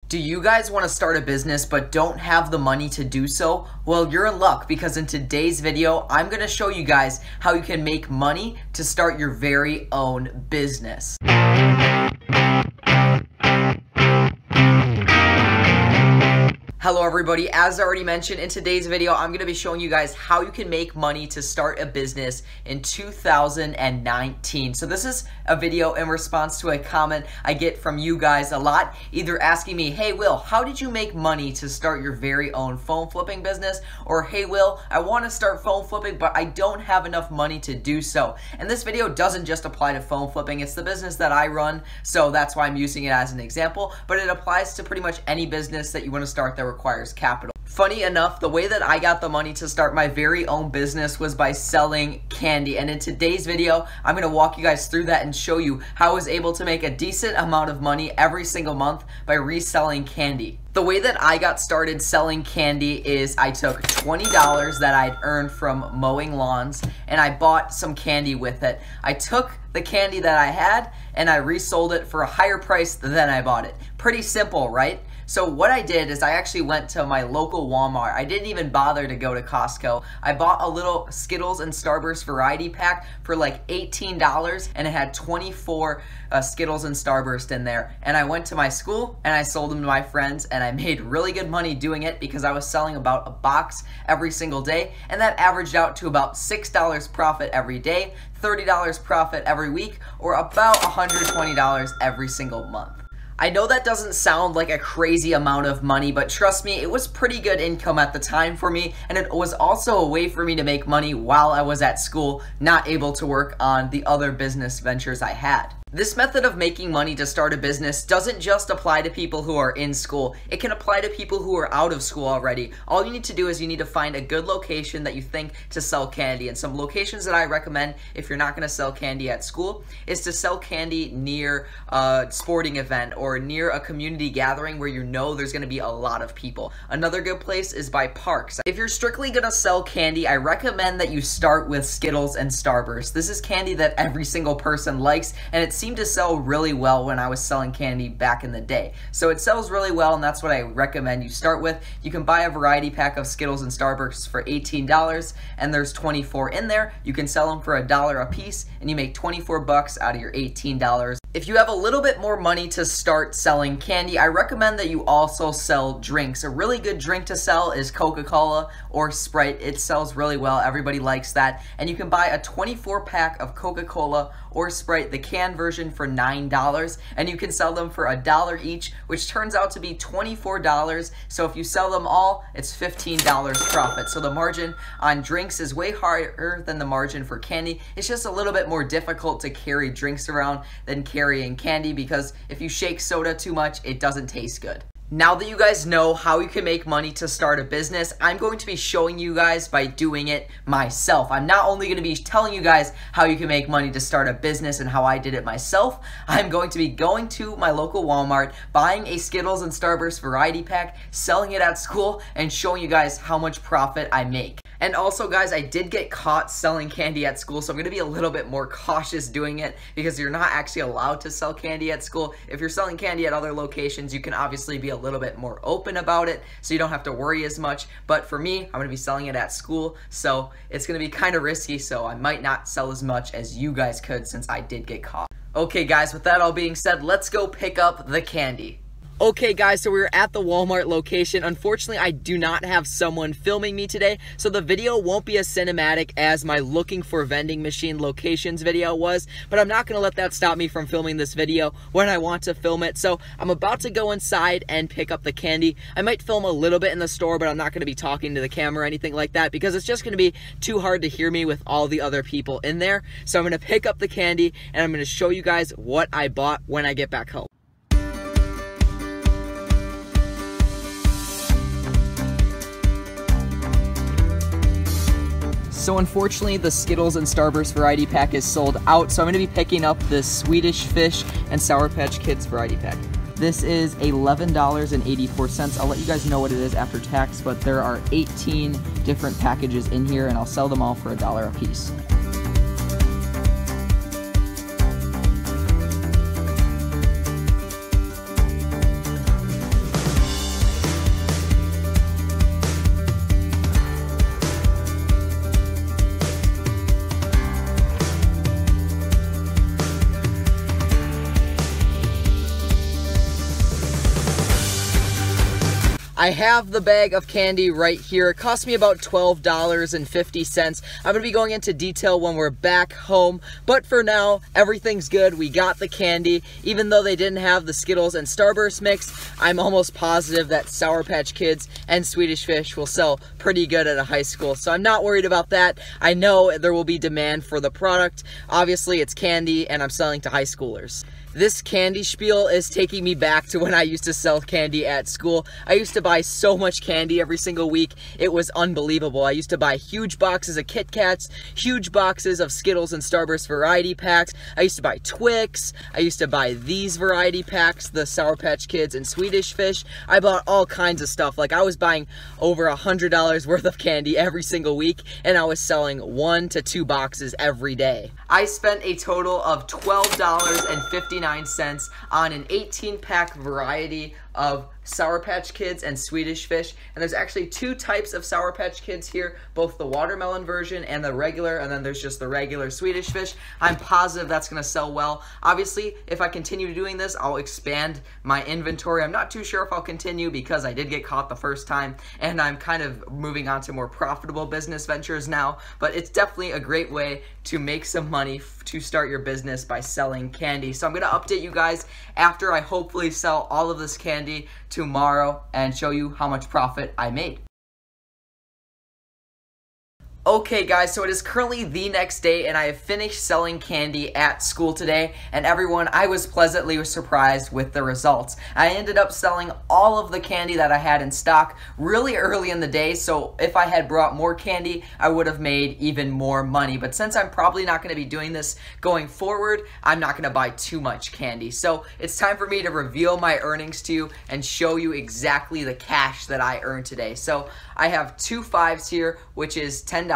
Do you guys want to start a business but don't have the money to do so? Well, you're in luck because in today's video, I'm going to show you guys how you can make money to start your very own business. Hello everybody, as I already mentioned in today's video, I'm going to be showing you guys how you can make money to start a business in 2019. So this is a video in response to a comment I get from you guys a lot, either asking me, hey Will, how did you make money to start your very own phone flipping business? Or hey Will, I want to start phone flipping but I don't have enough money to do so. And this video doesn't just apply to phone flipping, it's the business that I run, so that's why I'm using it as an example, but it applies to pretty much any business that you want to start that requires capital. Funny enough, the way that I got the money to start my very own business was by selling candy, and in today's video I'm going to walk you guys through that and show you how I was able to make a decent amount of money every single month by reselling candy. The way that I got started selling candy is I took $20 that I'd earned from mowing lawns and I bought some candy with it. I took the candy that I had and I resold it for a higher price than I bought it. Pretty simple, right? So what I did is I actually went to my local Walmart. I didn't even bother to go to Costco. I bought a little Skittles and Starburst variety pack for like $18 and it had 24 Skittles and Starburst in there. And I went to my school and I sold them to my friends and I made really good money doing it because I was selling about a box every single day, and that averaged out to about $6 profit every day, $30 profit every week, or about $120 every single month. I know that doesn't sound like a crazy amount of money, but trust me, it was pretty good income at the time for me, and it was also a way for me to make money while I was at school, not able to work on the other business ventures I had. This method of making money to start a business doesn't just apply to people who are in school. It can apply to people who are out of school already. All you need to do is you need to find a good location that you think to sell candy. And some locations that I recommend if you're not going to sell candy at school is to sell candy near a sporting event or near a community gathering where you know there's going to be a lot of people. Another good place is by parks. If you're strictly going to sell candy, I recommend that you start with Skittles and Starburst. This is candy that every single person likes, and it's seemed to sell really well when I was selling candy back in the day. So it sells really well, and that's what I recommend you start with. You can buy a variety pack of Skittles and Starbursts for $18, and there's 24 in there. You can sell them for $1 a piece, and you make 24 bucks out of your $18. If you have a little bit more money to start selling candy, I recommend that you also sell drinks. A really good drink to sell is Coca-Cola or Sprite. It sells really well. Everybody likes that. And you can buy a 24 pack of Coca-Cola or Sprite, the canned version, for $9, and you can sell them for $1 each, which turns out to be $24. So if you sell them all, it's $15 profit. So the margin on drinks is way higher than the margin for candy. It's just a little bit more difficult to carry drinks around than carrying candy, because if you shake soda too much, it doesn't taste good. Now that you guys know how you can make money to start a business, I'm going to be showing you guys by doing it myself. I'm not only going to be telling you guys how you can make money to start a business and how I did it myself, I'm going to be going to my local Walmart, buying a Skittles and Starburst variety pack, selling it at school, and showing you guys how much profit I make. And also guys, I did get caught selling candy at school, so I'm going to be a little bit more cautious doing it because you're not actually allowed to sell candy at school. If you're selling candy at other locations, you can obviously be a little bit more open about it, so you don't have to worry as much. But for me, I'm going to be selling it at school, so it's going to be kind of risky, so I might not sell as much as you guys could since I did get caught. Okay guys, with that all being said, let's go pick up the candy. Okay guys, so we're at the Walmart location. Unfortunately, I do not have someone filming me today, so the video won't be as cinematic as my looking for vending machine locations video was, but I'm not going to let that stop me from filming this video when I want to film it. So I'm about to go inside and pick up the candy. I might film a little bit in the store, but I'm not going to be talking to the camera or anything like that because it's just going to be too hard to hear me with all the other people in there. So I'm going to pick up the candy and I'm going to show you guys what I bought when I get back home. So unfortunately, the Skittles and Starburst variety pack is sold out, so I'm going to be picking up the Swedish Fish and Sour Patch Kids variety pack. This is $11.84. I'll let you guys know what it is after tax, but there are 18 different packages in here, and I'll sell them all for $1 a piece. I have the bag of candy right here. It cost me about $12.50. I'm gonna be going into detail when we're back home, but for now, everything's good. We got the candy. Even though they didn't have the Skittles and Starburst mix, I'm almost positive that Sour Patch Kids and Swedish Fish will sell pretty good at a high school, so I'm not worried about that. I know there will be demand for the product. Obviously, it's candy, and I'm selling to high schoolers. This candy spiel is taking me back to when I used to sell candy at school. I used to buy so much candy every single week. It was unbelievable. I used to buy huge boxes of Kit Kats, huge boxes of Skittles and Starburst variety packs. I used to buy Twix. I used to buy these variety packs, the Sour Patch Kids and Swedish Fish. I bought all kinds of stuff. Like, I was buying over $100 worth of candy every single week, and I was selling 1 to 2 boxes every day. I spent a total of $12.59 on an 18-pack variety of Sour Patch Kids and Swedish Fish. And there's actually 2 types of Sour Patch Kids here, both the watermelon version and the regular, and then there's just the regular Swedish Fish. I'm positive that's gonna sell well. Obviously, if I continue doing this, I'll expand my inventory. I'm not too sure if I'll continue because I did get caught the first time, and I'm kind of moving on to more profitable business ventures now, but it's definitely a great way to make some money to start your business by selling candy. So I'm gonna update you guys after I hopefully sell all of this candy tomorrow and show you how much profit I made. Okay guys, so it is currently the next day and I have finished selling candy at school today, and everyone, I was pleasantly surprised with the results. I ended up selling all of the candy that I had in stock really early in the day, so if I had brought more candy, I would have made even more money. But since I'm probably not going to be doing this going forward, I'm not going to buy too much candy. So it's time for me to reveal my earnings to you and show you exactly the cash that I earned today. So I have 2 5s here, which is $10.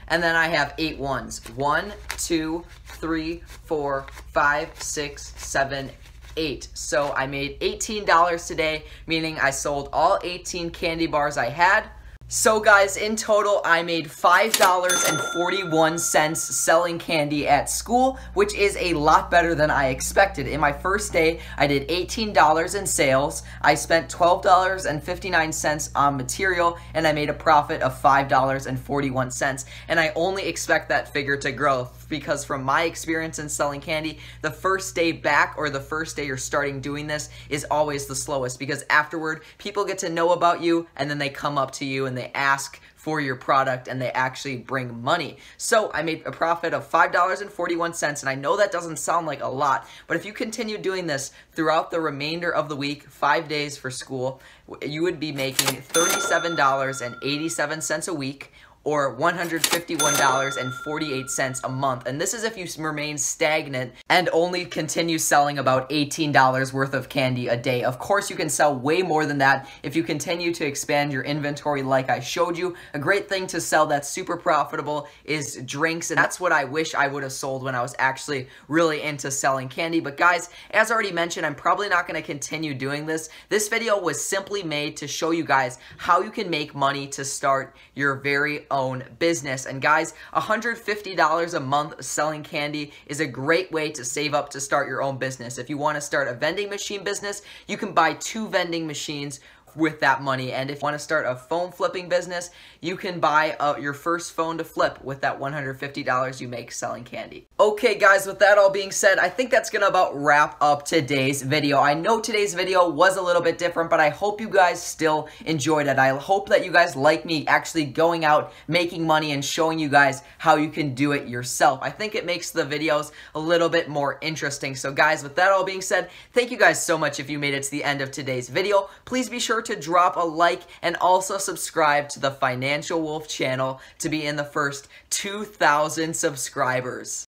And then I have 8 1s. 1, 2, 3, 4, 5, 6, 7, 8. So I made $18 today, meaning I sold all 18 candy bars I had. So guys, in total, I made $5.41 selling candy at school, which is a lot better than I expected. In my first day, I did $18 in sales. I spent $12.59 on material, and I made a profit of $5.41. And I only expect that figure to grow because from my experience in selling candy, the first day back or the first day you're starting doing this is always the slowest, because afterward, people get to know about you and then they come up to you and they ask for your product and they actually bring money. So I made a profit of $5.41, and I know that doesn't sound like a lot, but if you continue doing this throughout the remainder of the week, 5 days for school, you would be making $37.87 a week, or $151.48 a month. And this is if you remain stagnant and only continue selling about $18 worth of candy a day. Of course, you can sell way more than that if you continue to expand your inventory like I showed you. A great thing to sell that's super profitable is drinks, and that's what I wish I would have sold when I was actually really into selling candy. But guys, as already mentioned, I'm probably not going to continue doing this. This video was simply made to show you guys how you can make money to start your very own business. And guys, $150 a month selling candy is a great way to save up to start your own business. If you want to start a vending machine business, you can buy 2 vending machines with that money. And if you want to start a phone flipping business, you can buy your first phone to flip with that $150 you make selling candy. Okay guys, with that all being said, I think that's gonna about wrap up today's video. I know today's video was a little bit different, but I hope you guys still enjoyed it. I hope that you guys like me actually going out, making money, and showing you guys how you can do it yourself. I think it makes the videos a little bit more interesting. So guys, with that all being said, thank you guys so much if you made it to the end of today's video. Please be sure to drop a like and also subscribe to the Financial Wolf channel to be in the first 2,000 subscribers.